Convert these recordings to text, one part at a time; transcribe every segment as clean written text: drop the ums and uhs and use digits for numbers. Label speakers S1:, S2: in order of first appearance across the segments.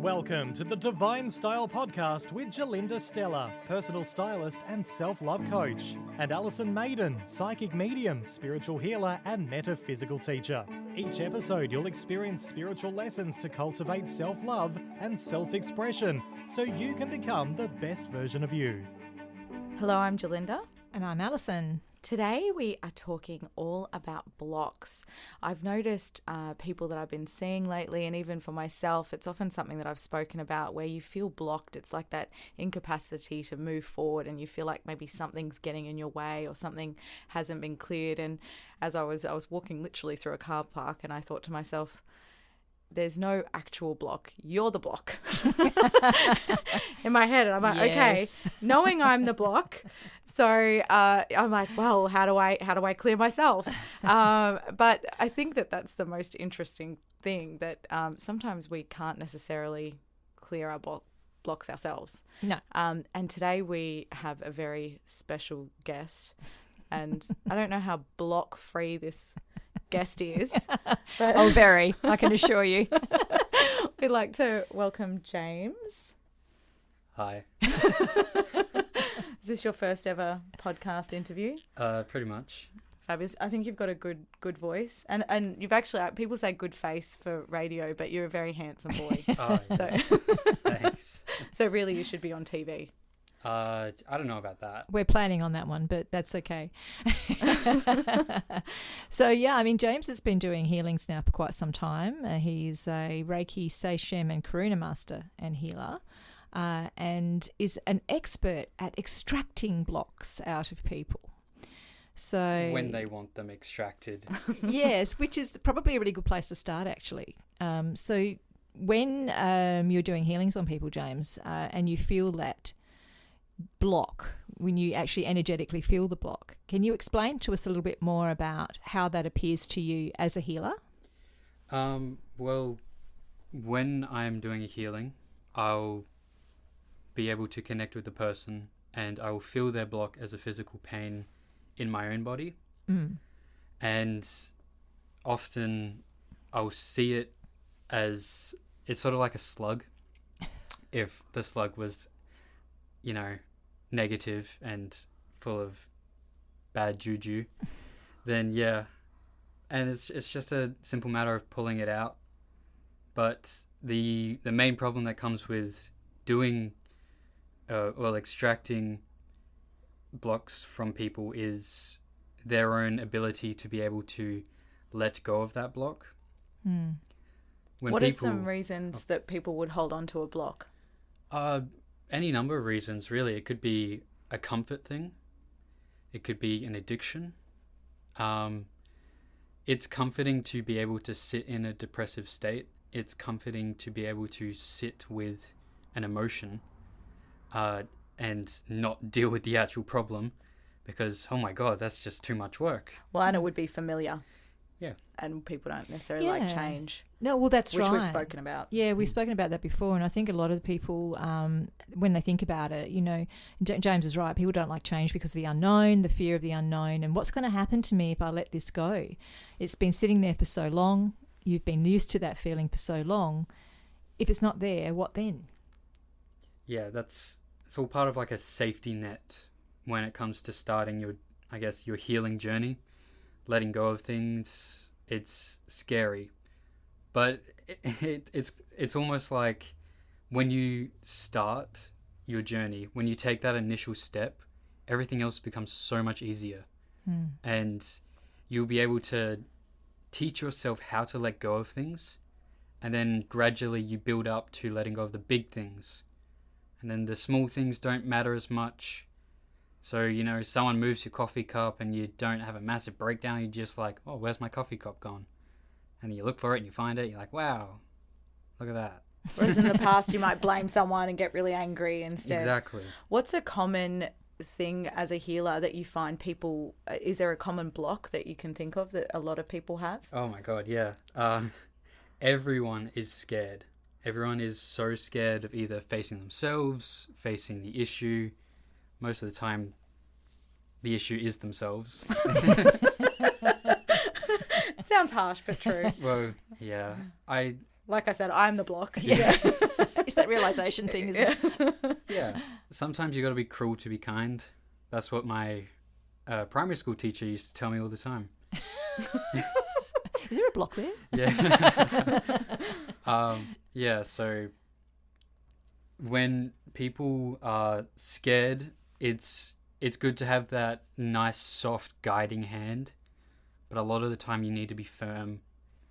S1: Welcome to the Divine Style Podcast with Gerlinda, Stella, personal stylist and self-love coach, and Alison, Maiden, psychic medium, spiritual healer and metaphysical teacher. Each episode you'll experience spiritual lessons to cultivate self-love and self-expression so you can become the best version of you.
S2: Hello, I'm Gerlinda.
S3: And I'm Alison.
S2: Today we are talking all about blocks. I've noticed people that I've been seeing lately, and even for myself, it's often something that I've spoken about where you feel blocked. It's like that incapacity to move forward, and you feel like maybe something's getting in your way or something hasn't been cleared. And as I was walking literally through a car park, and I thought to myself, there's no actual block. You're the block. In my head. And I'm like,
S3: yes.
S2: Okay, knowing I'm the block. So I'm like, well, how do I clear myself? But I think that that's the most interesting thing, that sometimes we can't necessarily clear our blocks ourselves.
S3: No.
S2: And today we have a very special guest. And I don't know how block free this guest is. But
S3: Oh, very, I can assure you.
S2: we'd like to welcome James.
S4: Hi.
S2: Is this your first ever podcast interview?
S4: Pretty much.
S2: Fabulous. I think you've got a good voice, and you've actually, people say good face for radio, but you're a very handsome boy.
S4: Oh,
S2: So,
S4: thanks.
S2: so really, you should be on TV.
S4: I don't know about that.
S3: We're planning on that one, but that's okay. So, yeah, I mean, James has been doing healings now for quite some time. He's a Reiki, Seishem and Karuna master and healer, and is an expert at extracting blocks out of people. So
S4: When they want them extracted.
S3: yes, which is probably a really good place to start, actually. So when you're doing healings on people, James, and you feel that block, when you actually energetically feel the block, can you explain to us a little bit more about how that appears to you as a healer?
S4: Well, when I'm doing a healing, I'll be able to connect with the person and I will feel their block as a physical pain in my own body. And often I'll see it as, it's sort of like a slug. If the slug was, negative and full of bad juju, then yeah. And it's just a simple matter of pulling it out. But the main problem that comes with doing, extracting blocks from people is their own ability to be able to let go of that block. When
S2: What are some reasons that people would hold on to a block?
S4: Any number of reasons, really. It could be a comfort thing. It could be an addiction. It's comforting to be able to sit in a depressive state. It's comforting to be able to sit with an emotion and not deal with the actual problem, because, oh my God, that's just too much work.
S2: Well, and it would be familiar.
S4: Yeah.
S2: And people don't necessarily like change.
S3: No, well, that's
S2: which
S3: right.
S2: we've spoken about.
S3: Yeah, we've spoken about that before, and I think a lot of the people, when they think about it, James is right. People don't like change because of the unknown, the fear of the unknown, and what's going to happen to me if I let this go? It's been sitting there for so long. You've been used to that feeling for so long. If it's not there, what then?
S4: Yeah, it's all part of like a safety net when it comes to starting your healing journey. Letting go of things, it's scary, but it's almost like when you start your journey, when you take that initial step, everything else becomes so much easier. And you'll be able to teach yourself how to let go of things, and then gradually you build up to letting go of the big things, and then the small things don't matter as much. So, someone moves your coffee cup and you don't have a massive breakdown. You're just like, oh, where's my coffee cup gone? And then you look for it and you find it. You're like, wow, look at that.
S2: Whereas in the past, you might blame someone and get really angry instead.
S4: Exactly.
S2: What's a common thing as a healer that you find people, is there a common block that you can think of that a lot of people have?
S4: Oh my God, yeah. Everyone is scared. Everyone is so scared of either facing themselves, facing the issue. Most of the time, the issue is themselves.
S2: Sounds harsh, but true.
S4: Well, yeah. I
S2: like I said, I'm the block.
S3: Yeah. It's that realization thing, isn't it?
S4: Yeah. Sometimes you got to be cruel to be kind. That's what my primary school teacher used to tell me all the time.
S3: Is there a block there?
S4: Yeah. Yeah, so when people are scared, it's good to have that nice, soft, guiding hand. But a lot of the time you need to be firm.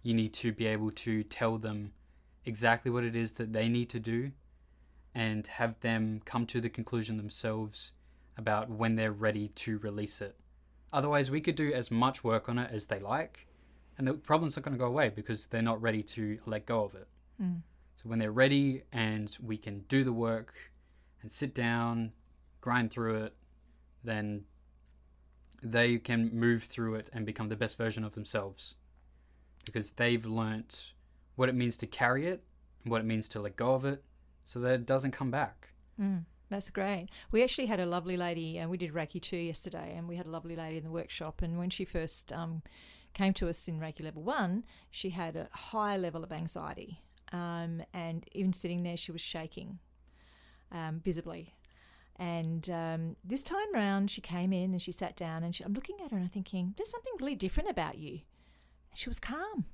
S4: You need to be able to tell them exactly what it is that they need to do and have them come to the conclusion themselves about when they're ready to release it. Otherwise, we could do as much work on it as they like, and the problem's not going to go away because they're not ready to let go of it. So when they're ready and we can do the work and sit down, grind through it, then they can move through it and become the best version of themselves because they've learnt what it means to carry it and what it means to let go of it so that it doesn't come back.
S3: That's great. We actually had a lovely lady, and we did Reiki 2 yesterday, and we had a lovely lady in the workshop, and when she first came to us in Reiki level 1, she had a high level of anxiety, and even sitting there she was shaking visibly. And this time round she came in and she sat down, and I'm looking at her and I'm thinking, there's something really different about you. And she was calm.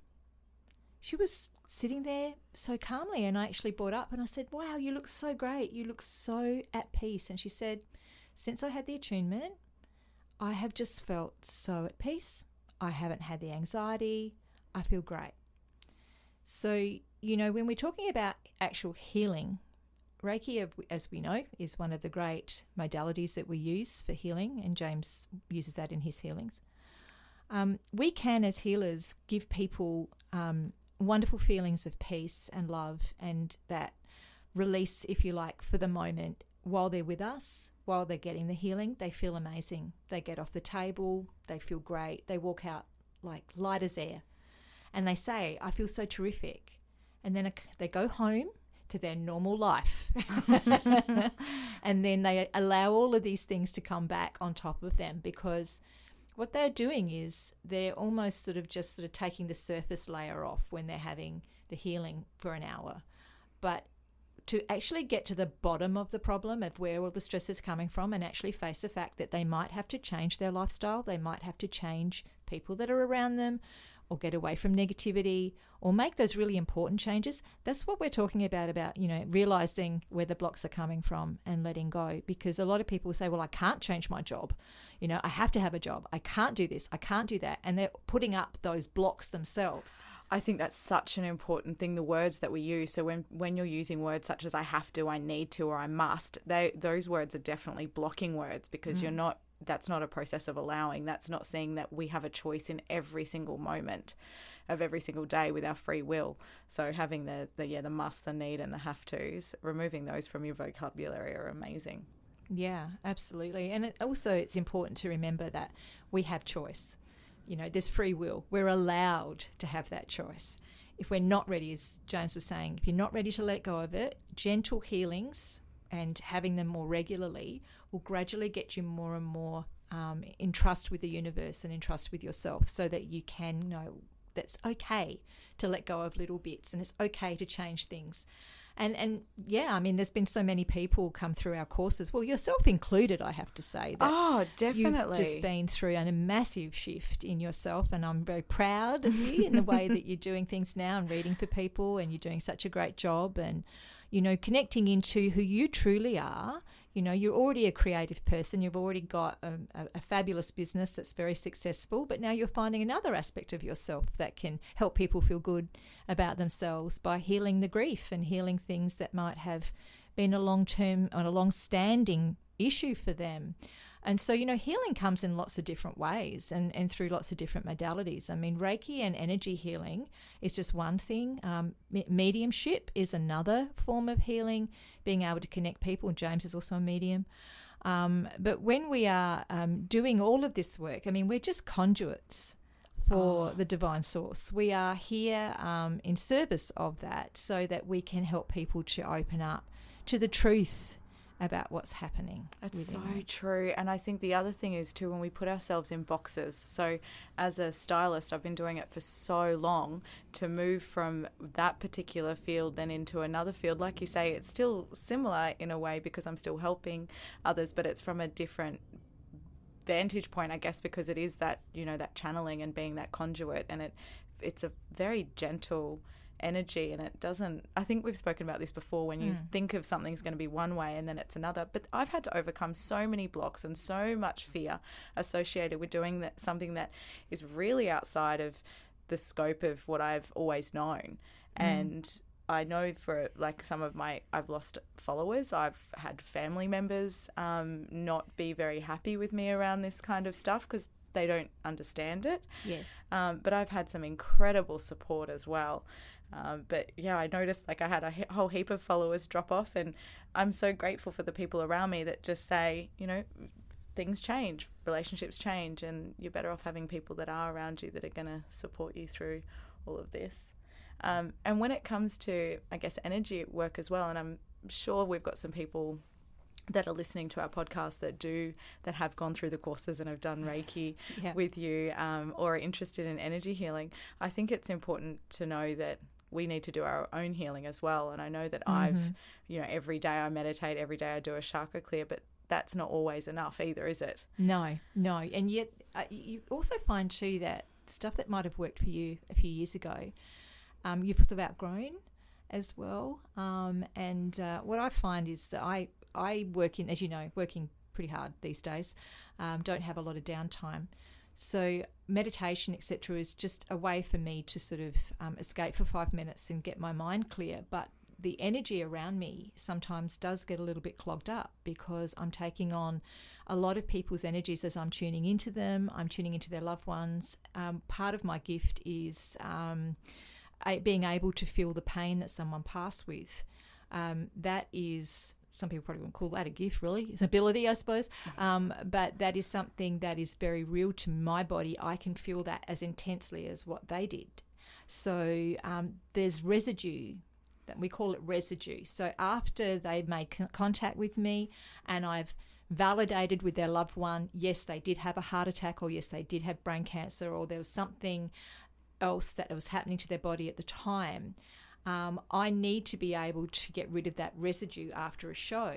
S3: She was sitting there so calmly, and I actually brought up and I said, wow, you look so great. You look so at peace. And she said, since I had the attunement, I have just felt so at peace. I haven't had the anxiety. I feel great. So, you know, when we're talking about actual healing, Reiki, as we know, is one of the great modalities that we use for healing, and James uses that in his healings. We can, as healers, give people wonderful feelings of peace and love and that release, if you like, for the moment while they're with us, while they're getting the healing. They feel amazing. They get off the table. They feel great. They walk out like light as air. And they say, I feel so terrific. And then they go home to their normal life. And then they allow all of these things to come back on top of them, because what they're doing is they're almost sort of taking the surface layer off when they're having the healing for an hour. But to actually get to the bottom of the problem of where all the stress is coming from and actually face the fact that they might have to change their lifestyle, they might have to change people that are around them, or get away from negativity, or make those really important changes. That's what we're talking about, you know, realizing where the blocks are coming from and letting go. Because a lot of people say, well, I can't change my job. You know, I have to have a job. I can't do this. I can't do that. And they're putting up those blocks themselves.
S2: I think that's such an important thing, the words that we use. So when you're using words such as I have to, I need to, or I must, those words are definitely blocking words, because that's not a process of allowing. That's not seeing that we have a choice in every single moment of every single day with our free will. So having the must, the need, and the have tos, removing those from your vocabulary are amazing.
S3: Yeah, absolutely. And it's important to remember that we have choice. You know, there's free will. We're allowed to have that choice. If we're not ready, as James was saying, if you're not ready to let go of it, gentle healings and having them more regularly will gradually get you more and more in trust with the universe and in trust with yourself, so that you can know that's okay to let go of little bits, and it's okay to change things. And yeah, I mean, there's been so many people come through our courses, well, yourself included, I have to say. That
S2: definitely.
S3: You've just been through a massive shift in yourself, and I'm very proud of you in the way that you're doing things now and reading for people, and you're doing such a great job, and, you know, connecting into who you truly are. You know, you're already a creative person. You've already got a fabulous business that's very successful, but now you're finding another aspect of yourself that can help people feel good about themselves by healing the grief and healing things that might have been a long-term or a long-standing issue for them. And so, you know, healing comes in lots of different ways and through lots of different modalities. I mean, Reiki and energy healing is just one thing. Mediumship is another form of healing, being able to connect people. And James is also a medium. But when we are doing all of this work, I mean, we're just conduits for the divine source. We are here in service of that, so that we can help people to open up to the truth about what's happening.
S2: That's so
S3: within it.
S2: true. And I think the other thing is too, when we put ourselves in boxes. So as a stylist, I've been doing it for so long, to move from that particular field then into another field. Like you say, it's still similar in a way because I'm still helping others, but it's from a different vantage point, I guess, because it is that, you know, that channeling and being that conduit, and it's a very gentle energy, and it doesn't, I think we've spoken about this before, when you think of something's going to be one way and then it's another, but I've had to overcome so many blocks and so much fear associated with doing that, something that is really outside of the scope of what I've always known. And I know for like some of I've lost followers, I've had family members not be very happy with me around this kind of stuff because they don't understand it.
S3: Yes.
S2: But I've had some incredible support as well. But yeah, I noticed like I had a whole heap of followers drop off, and I'm so grateful for the people around me that just say, you know, things change, relationships change, and you're better off having people that are around you that are going to support you through all of this. And when it comes to, I guess, energy at work as well, and I'm sure we've got some people that are listening to our podcast that have gone through the courses and have done Reiki with you, or are interested in energy healing, I think it's important to know that we need to do our own healing as well. And I know that I've, you know, every day I meditate, every day I do a chakra clear, but that's not always enough either, is it?
S3: No. And yet you also find too that stuff that might have worked for you a few years ago, you've sort of outgrown as well. And what I find is that I work in, as you know, working pretty hard these days, don't have a lot of downtime. So meditation, etc., is just a way for me to sort of escape for 5 minutes and get my mind clear. But the energy around me sometimes does get a little bit clogged up because I'm taking on a lot of people's energies as I'm tuning into them. I'm tuning into their loved ones. Part of my gift is being able to feel the pain that someone passed with. That is, some people probably wouldn't call that a gift, really. It's an ability, I suppose. But that is something that is very real to my body. I can feel that as intensely as what they did. So there's residue, that we call it residue. So after they made contact with me and I've validated with their loved one, yes, they did have a heart attack, or yes, they did have brain cancer, or there was something else that was happening to their body at the time, I need to be able to get rid of that residue after a show.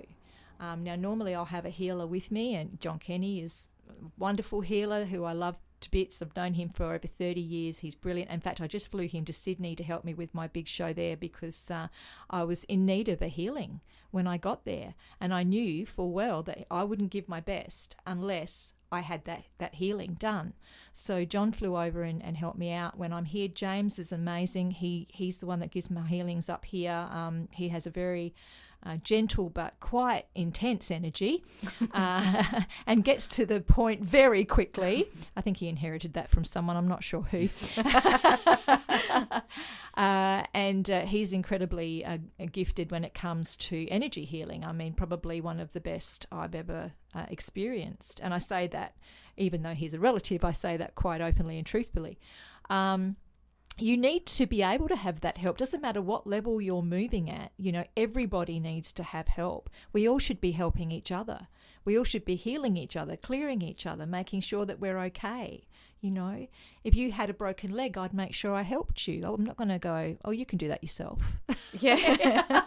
S3: Now, normally I'll have a healer with me, and John Kenny is a wonderful healer who I love to bits. I've known him for over 30 years. He's brilliant. In fact, I just flew him to Sydney to help me with my big show there because I was in need of a healing when I got there. And I knew full well that I wouldn't give my best unless I had that healing done. So John flew over and helped me out when I'm here. James is amazing. He's the one that gives my healings up here. He has a very gentle but quite intense energy and gets to the point very quickly. I think he inherited that from someone, I'm not sure who. And he's incredibly gifted when it comes to energy healing. I mean, probably one of the best I've ever experienced. And I say that, even though he's a relative, I say that quite openly and truthfully. You need to be able to have that help. Doesn't matter what level you're moving at. You know, everybody needs to have help. We all should be helping each other. We all should be healing each other, clearing each other, making sure that we're okay. You know, if you had a broken leg, I'd make sure I helped you. I'm not going to go, oh, you can do that yourself.
S2: Yeah.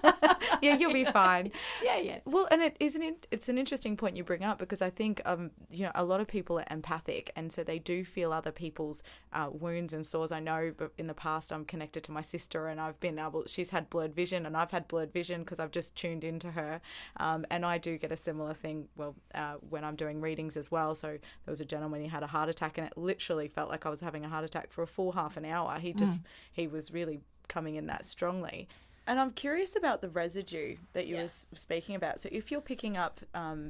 S2: Yeah, you'll be fine.
S3: Yeah.
S2: Well, and it's an interesting point you bring up, because I think, you know, a lot of people are empathic, and so they do feel other people's wounds and sores. I know, but in the past, I'm connected to my sister, and she's had blurred vision, and I've had blurred vision because I've just tuned into her. And I do get a similar thing, when I'm doing readings as well. So there was a gentleman, he had a heart attack, and it literally felt like I was having a heart attack for a full half an hour. He was really coming in that strongly. And I'm curious about the residue that you were speaking about. So if you're picking up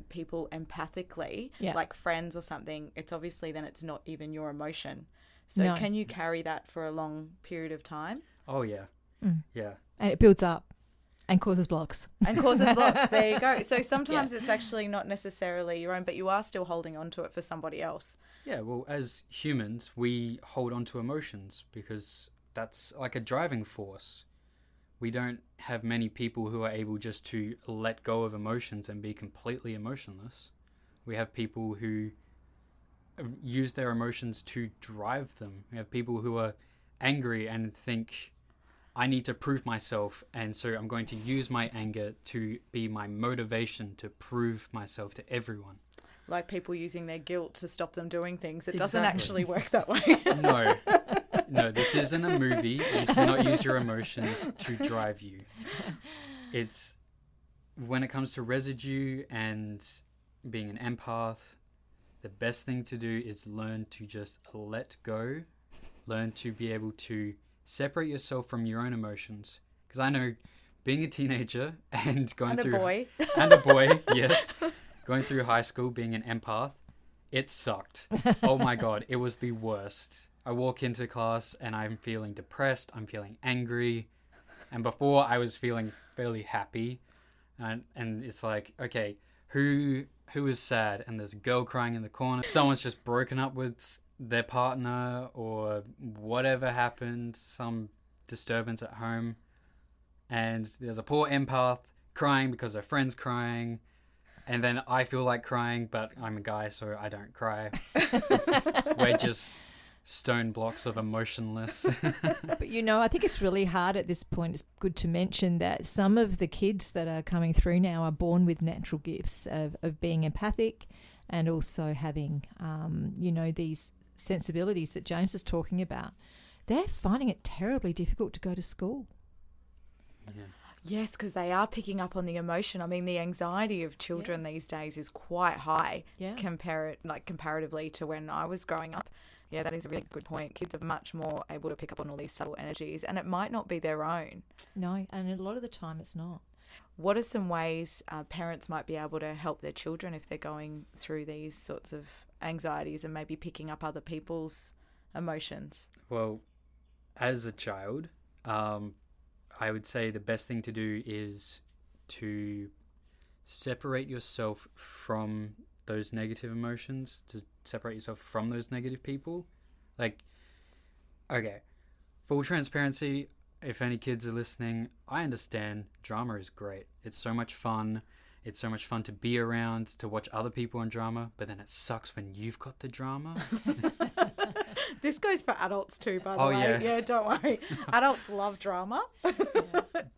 S2: people empathically, like friends or something, it's obviously then it's not even your emotion. So can you carry that for a long period of time?
S4: Oh, yeah. Yeah.
S3: And it builds up and causes blocks.
S2: There you go. So sometimes it's actually not necessarily your own, but you are still holding on to it for somebody else.
S4: Yeah, well, as humans, we hold on to emotions because that's like a driving force. we don't have many people who are able just to let go of emotions and be completely emotionless. We have people who use their emotions to drive them. We have people who are angry and think, I need to prove myself, and so I'm going to use my anger to be my motivation to prove myself to everyone.
S2: Like people using their guilt to stop them doing things. It
S4: Exactly.
S2: doesn't actually work that way.
S4: No, this isn't a movie. You cannot use your emotions to drive you. It's when it comes to residue and being an empath, the best thing to do is learn to just let go, learn to be able to separate yourself from your own emotions. Because I know being a teenager and going through... And a boy, yes. Going through high school, being an empath, it sucked. Oh my God, it was the worst. I walk into class and I'm feeling depressed, I'm feeling angry. And before I was feeling fairly happy. And it's like, okay, who is sad? And there's a girl crying in the corner. Someone's just broken up with their partner or whatever happened, some disturbance at home. And there's a poor empath crying because her friend's crying. And then I feel like crying, but I'm a guy, so I don't cry. We're just stone blocks of emotionless.
S3: But, you know, I think it's really hard at this point. It's good to mention that some of the kids that are coming through now are born with natural gifts of being empathic and also having, these sensibilities that James is talking about. They're finding it terribly difficult to go to school.
S4: Yeah.
S2: Yes, because they are picking up on the emotion. I mean, the anxiety of children these days is quite high comparatively to when I was growing up. Yeah, that is a really good point. Kids are much more able to pick up on all these subtle energies, and it might not be their own.
S3: No, and a lot of the time it's not.
S2: What are some ways parents might be able to help their children if they're going through these sorts of anxieties and maybe picking up other people's emotions?
S4: Well, as a child, I would say the best thing to do is to separate yourself from those negative emotions, to separate yourself from those negative people. Like, okay, full transparency, if any kids are listening, I understand drama is great. It's so much fun. It's so much fun to be around, to watch other people in drama, but then it sucks when you've got the drama.
S2: This goes for adults too, by the way.
S4: Yeah.
S2: Yeah, don't worry. Adults love drama.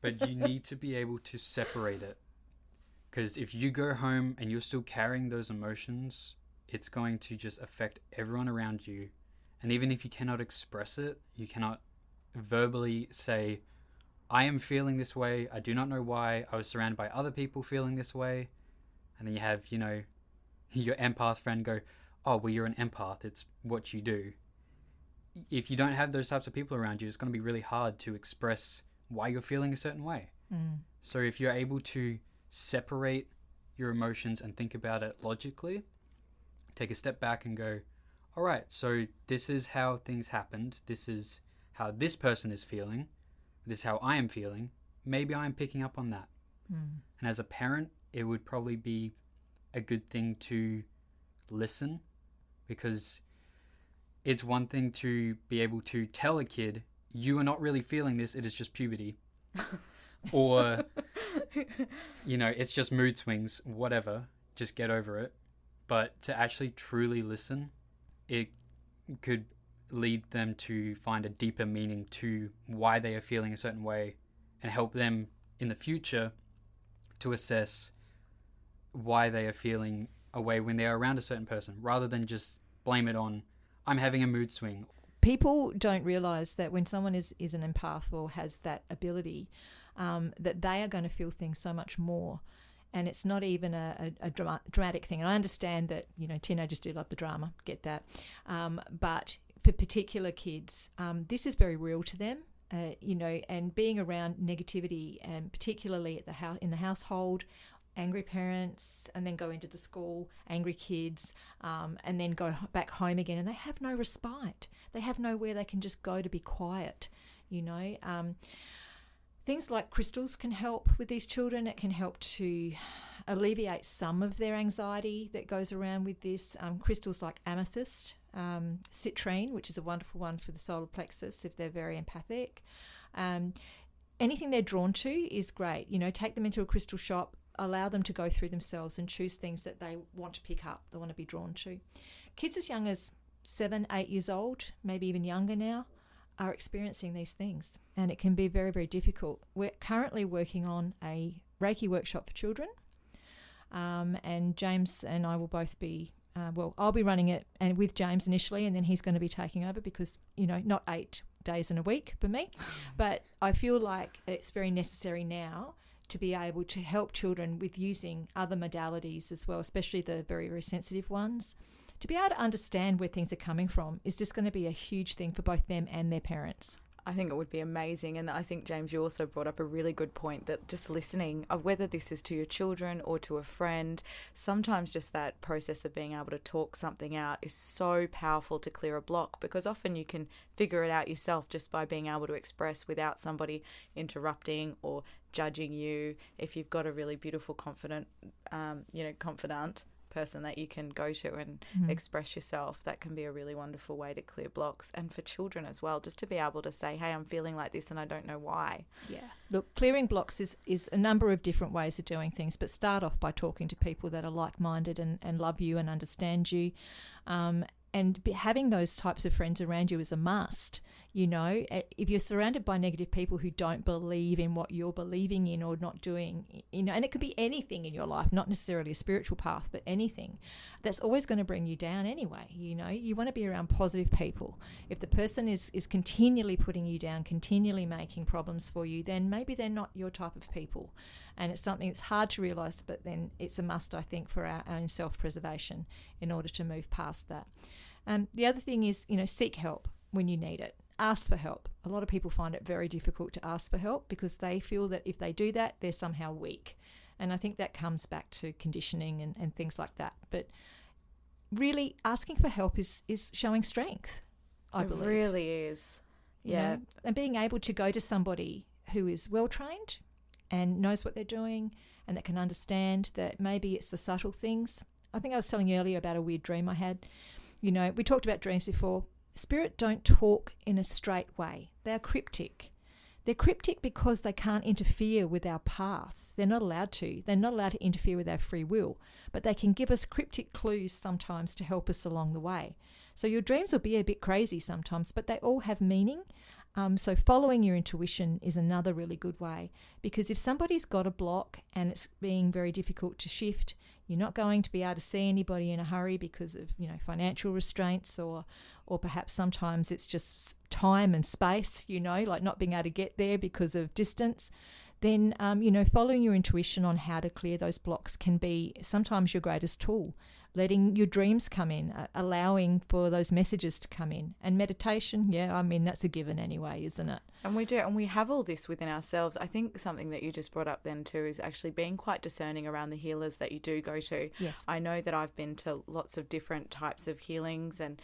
S4: But you need to be able to separate it. Because if you go home and you're still carrying those emotions, it's going to just affect everyone around you. And even if you cannot express it, you cannot verbally say, I am feeling this way. I do not know why. I was surrounded by other people feeling this way. And then you have, your empath friend go, oh, well, you're an empath. It's what you do. If you don't have those types of people around you, it's going to be really hard to express why you're feeling a certain way. So if you're able to separate your emotions and think about it logically, take a step back and go, all right, so this is how things happened. This is how this person is feeling. This is how I am feeling. Maybe I'm picking up on that. And as a parent, it would probably be a good thing to listen, because it's one thing to be able to tell a kid, you are not really feeling this, it is just puberty. Or, it's just mood swings, whatever, just get over it. But to actually truly listen, it could lead them to find a deeper meaning to why they are feeling a certain way, and help them in the future to assess why they are feeling a way when they are around a certain person, rather than just blame it on, I'm having a mood swing.
S3: People don't realise that when someone is an empath or has that ability, that they are going to feel things so much more. And it's not even a dramatic thing. And I understand that, teenagers do love the drama, get that. But for particular kids, this is very real to them, and being around negativity, and particularly at in the household, angry parents, and then go into the school, angry kids, and then go back home again, and they have no respite. They have nowhere they can just go to be quiet, Things like crystals can help with these children. It can help to alleviate some of their anxiety that goes around with this. Crystals like amethyst, citrine, which is a wonderful one for the solar plexus if they're very empathic. anything they're drawn to is great. You know, take them into a crystal shop, allow them to go through themselves and choose things that they want to pick up, they want to be drawn to. Kids as young as 7, 8 years old, maybe even younger now, are experiencing these things, and it can be very, very difficult. We're currently working on a Reiki workshop for children, and James and I will both be, I'll be running it and with James initially, and then he's going to be taking over because, you know, not 8 days in a week for me, but I feel like it's very necessary now to be able to help children with using other modalities as well, especially the very, very sensitive ones. To be able to understand where things are coming from is just going to be a huge thing for both them and their parents.
S2: I think it would be amazing. And I think, James, you also brought up a really good point that just listening, whether this is to your children or to a friend, sometimes just that process of being able to talk something out is so powerful to clear a block, because often you can figure it out yourself just by being able to express without somebody interrupting or judging you. If you've got a really beautiful, confident, confidant person that you can go to and express yourself, that can be a really wonderful way to clear blocks. And for children as well, just to be able to say, hey, I'm feeling like this and I don't know why.
S3: Yeah. Look, clearing blocks is a number of different ways of doing things, but start off by talking to people that are like-minded and love you and understand you. And having those types of friends around you is a must. You know, if you're surrounded by negative people who don't believe in what you're believing in or not doing, you know, and it could be anything in your life, not necessarily a spiritual path, but anything, that's always going to bring you down anyway. You know, you want to be around positive people. If the person is continually putting you down, continually making problems for you, then maybe they're not your type of people. And it's something that's hard to realise, but then it's a must, I think, for our own self-preservation in order to move past that. The other thing is, you know, seek help when you need it. Ask for help. A lot of people find it very difficult to ask for help because they feel that if they do that, they're somehow weak. And I think that comes back to conditioning and things like that. But really, asking for help is showing strength, I believe.
S2: It really is. Yeah.
S3: You know, and being able to go to somebody who is well-trained and knows what they're doing and that can understand that maybe it's the subtle things. I think I was telling you earlier about a weird dream I had. You know, we talked about dreams before. Spirit don't talk in a straight way. They're cryptic. They're cryptic because they can't interfere with our path. They're not allowed to. They're not allowed to interfere with our free will. But they can give us cryptic clues sometimes to help us along the way. So your dreams will be a bit crazy sometimes, but they all have meaning. So following your intuition is another really good way, because if somebody's got a block and it's being very difficult to shift, you're not going to be able to see anybody in a hurry because of, you know, financial restraints or perhaps sometimes it's just time and space, you know, like not being able to get there because of distance. Then, following your intuition on how to clear those blocks can be sometimes your greatest tool. Letting your dreams come in, allowing for those messages to come in. And meditation, that's a given anyway, isn't it?
S2: And we do, and we have all this within ourselves. I think something that you just brought up then too is actually being quite discerning around the healers that you do go to.
S3: Yes.
S2: I know that I've been to lots of different types of healings and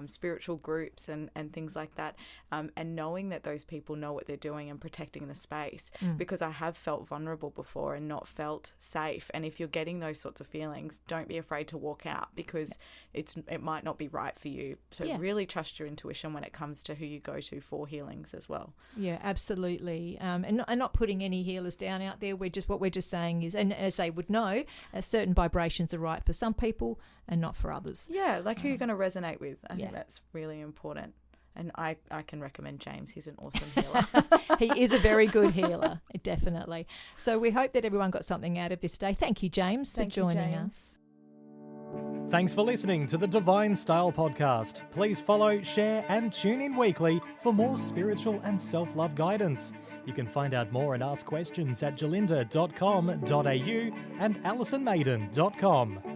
S2: spiritual groups and things like that, and knowing that those people know what they're doing and protecting the space, because I have felt vulnerable before and not felt safe. And if you're getting those sorts of feelings, don't be afraid to walk out, because it might not be right for you. So really trust your intuition when it comes to who you go to for healings as well.
S3: Yeah, absolutely. And not putting any healers down out there. What we're just saying is, and as they would know, certain vibrations are right for some people and not for others.
S2: Yeah, like who you're going to resonate with. I think that's really important. And I can recommend James. He's an awesome healer.
S3: He is a very good healer, definitely. So we hope that everyone got something out of this today. Thank you, James, for joining us.
S1: Thanks for listening to the Divine Style Podcast. Please follow, share and tune in weekly for more spiritual and self-love guidance. You can find out more and ask questions at gerlinda.com.au and alisonmaiden.com.